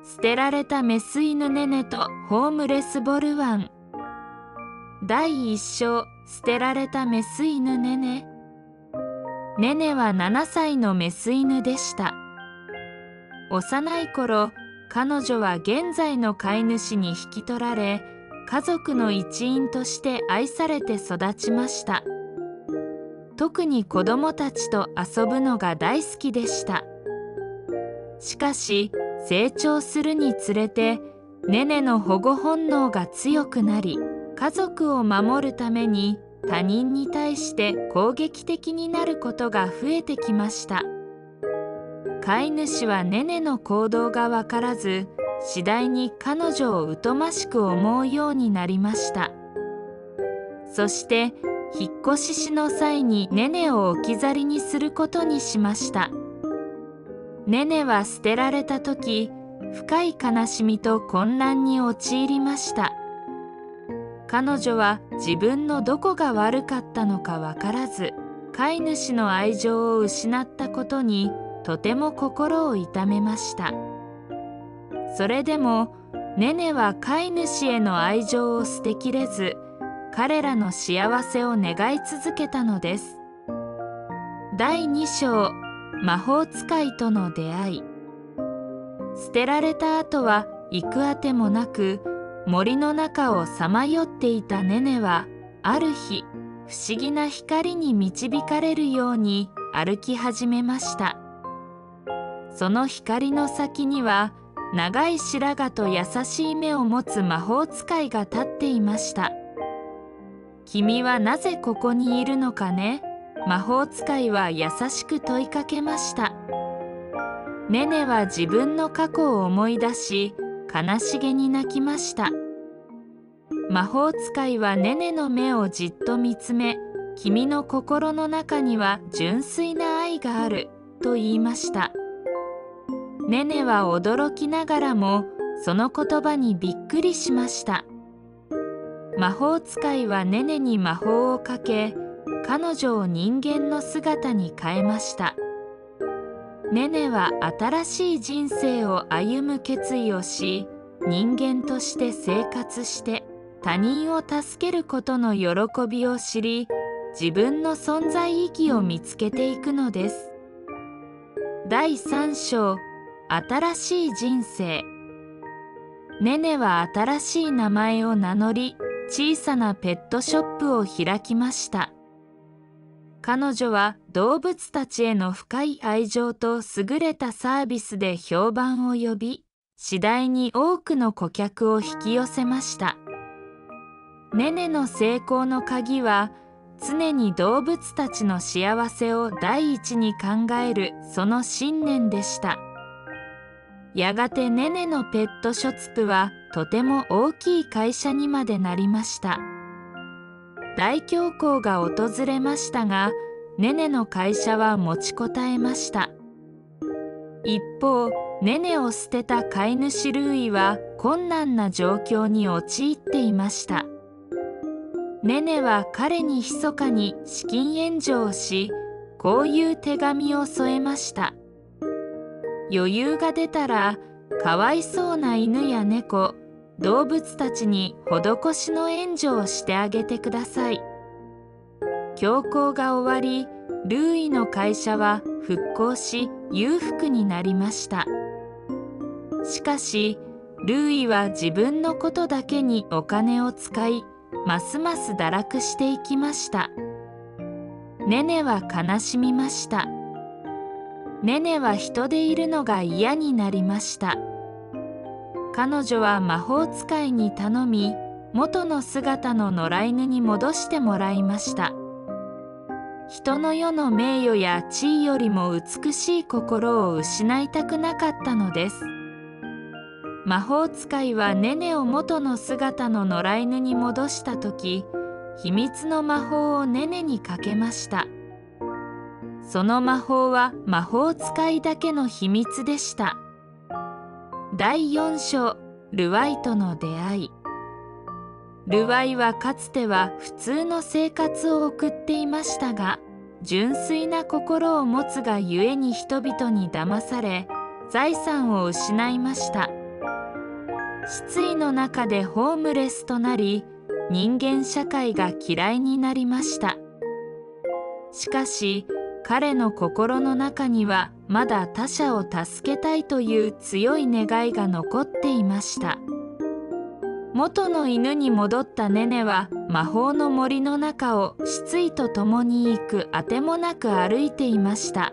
捨てられたメス犬ネネとホームレスボルワン。第一章、捨てられたメス犬ネネ。ネネは7歳のメス犬でした。幼い頃、彼女は現在の飼い主に引き取られ、家族の一員として愛されて育ちました。特に子供たちと遊ぶのが大好きでした。しかし、成長するにつれて、ネネの保護本能が強くなり、家族を守るために他人に対して攻撃的になることが増えてきました。飼い主はネネの行動がわからず、次第に彼女を疎ましく思うようになりました。そして、引っ越ししの際にネネを置き去りにすることにしました。ネネは捨てられた時、深い悲しみと混乱に陥りました。彼女は自分のどこが悪かったのかわからず、飼い主の愛情を失ったことにとても心を痛めました。それでも、ネネは飼い主への愛情を捨てきれず、彼らの幸せを願い続けたのです。第2章、魔法使いとの出会い。捨てられた後は行くあてもなく、森の中をさまよっていたネネは、ある日、不思議な光に導かれるように歩き始めました。その光の先には、長い白髪と優しい目を持つ魔法使いが立っていました。君はなぜここにいるのかね？魔法使いは優しく問いかけました。ネネは自分の過去を思い出し、悲しげに泣きました。魔法使いはネネの目をじっと見つめ、君の心の中には純粋な愛がある、と言いました。ネネは驚きながらも、その言葉にびっくりしました。魔法使いはネネに魔法をかけ、彼女を人間の姿に変えました。ネネは新しい人生を歩む決意をし、人間として生活して他人を助けることの喜びを知り、自分の存在意義を見つけていくのです。第3章、新しい人生。ネネは新しい名前を名乗り、小さなペットショップを開きました。彼女は動物たちへの深い愛情と優れたサービスで評判を呼び、次第に多くの顧客を引き寄せました。ネネの成功の鍵は、常に動物たちの幸せを第一に考えるその信念でした。やがてネネのペットショツプはとても大きい会社にまでなりました。大恐慌が訪れましたが、ネネの会社は持ちこたえました。一方、ネネを捨てた飼い主ルーイは困難な状況に陥っていました。ネネは彼に密かに資金援助をし、こういう手紙を添えました。余裕が出たら、かわいそうな犬や猫、動物たちに施しの援助をしてあげてください。恐慌が終わり、ルーイの会社は復興し裕福になりました。しかし、ルーイは自分のことだけにお金を使い、ますます堕落していきました。ネネは悲しみました。ネネは人でいるのが嫌になりました。彼女は魔法使いに頼み、元の姿の野良犬に戻してもらいました。人の世の名誉や地位よりも美しい心を失いたくなかったのです。魔法使いはネネを元の姿の野良犬に戻したとき、秘密の魔法をネネにかけました。その魔法は魔法使いだけの秘密でした。第4章、ルワイとの出会い。ルワイはかつては普通の生活を送っていましたが、純粋な心を持つがゆえに人々に騙され、財産を失いました。失意の中でホームレスとなり、人間社会が嫌いになりました。しかし、彼の心の中にはまだ他者を助けたいという強い願いが残っていました。元の犬に戻ったネネは魔法の森の中を失意と共に行くあてもなく歩いていました。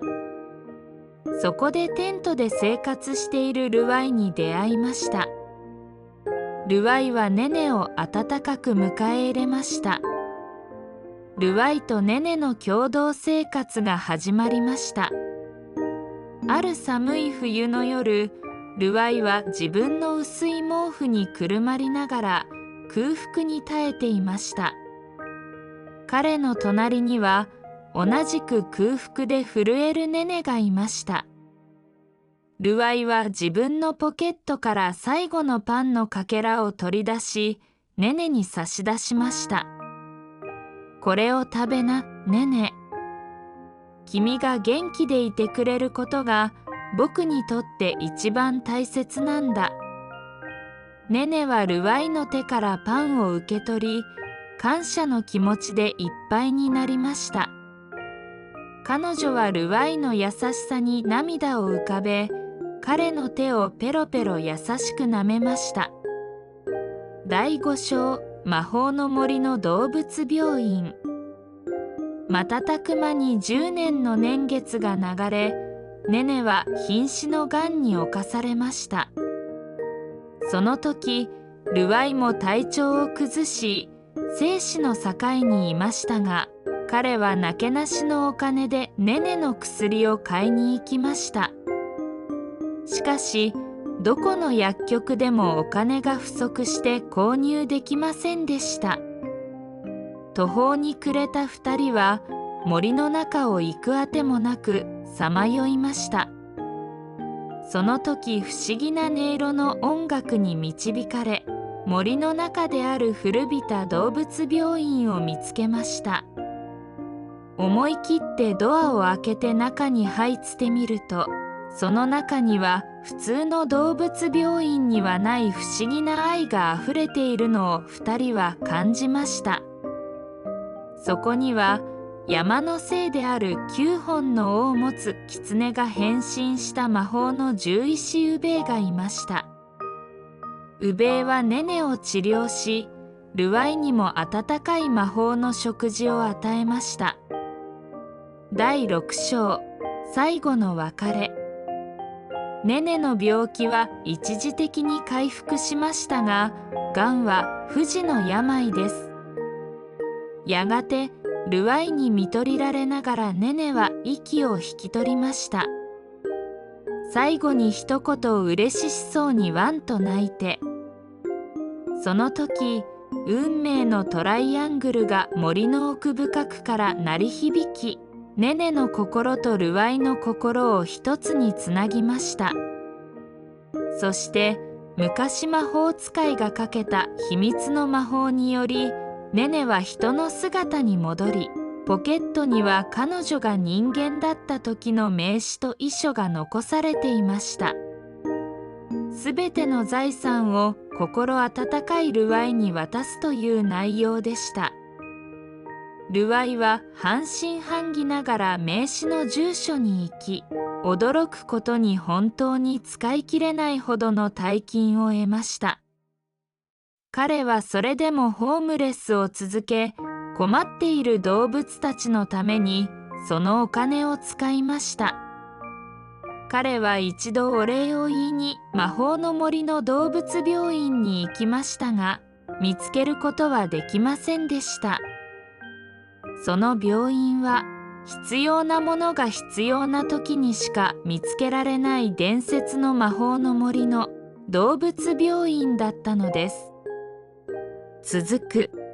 そこでテントで生活しているルワイに出会いました。ルワイはネネを温かく迎え入れました。ルワイとネネの共同生活が始まりました。ある寒い冬の夜、ルワイは自分の薄い毛布にくるまりながら空腹に耐えていました。彼の隣には同じく空腹で震えるネネがいました。ルワイは自分のポケットから最後のパンのかけらを取り出し、ネネに差し出しました。これを食べな、ネネ。君が元気でいてくれることが僕にとって一番大切なんだ。ネネはルワイの手からパンを受け取り、感謝の気持ちでいっぱいになりました。彼女はルワイの優しさに涙を浮かべ、彼の手をペロペロ優しく舐めました。第5章、魔法の森の動物病院。瞬く間に10年の年月が流れ、ネネは瀕死のがんに侵されました。その時、ルワイも体調を崩し、生死の境にいましたが、彼はなけなしのお金でネネの薬を買いに行きました。しかし、どこの薬局でもお金が不足して購入できませんでした。途方に暮れた2人は森の中を行くあてもなくさまよいました。その時不思議な音色の音楽に導かれ、森の中である古びた動物病院を見つけました。思い切ってドアを開けて中に入ってみると、その中には普通の動物病院にはない不思議な愛があふれているのを2人は感じました。そこには山の精である9本の尾を持つ狐が変身した魔法の獣医師ウベイがいました。ウベイはネネを治療し、ルワイにも温かい魔法の食事を与えました。第6章、最後の別れ。ネネの病気は一時的に回復しましたが、がんは不治の病です。やがてルワイに看取りられながらネネは息を引き取りました。最後に一言嬉しそうにワンと泣いて、その時運命のトライアングルが森の奥深くから鳴り響き、ネネの心とルワイの心を一つにつなぎました。そして昔魔法使いがかけた秘密の魔法により、ネネは人の姿に戻り、ポケットには彼女が人間だった時の名刺と遺書が残されていました。すべての財産を心温かいルワイに渡すという内容でした。ルワイは半信半疑ながら名刺の住所に行き、驚くことに本当に使い切れないほどの大金を得ました。彼はそれでもホームレスを続け、困っている動物たちのためにそのお金を使いました。彼は一度お礼を言いに魔法の森の動物病院に行きましたが、見つけることはできませんでした。その病院は必要なものが必要な時にしか見つけられない伝説の魔法の森の動物病院だったのです。続く。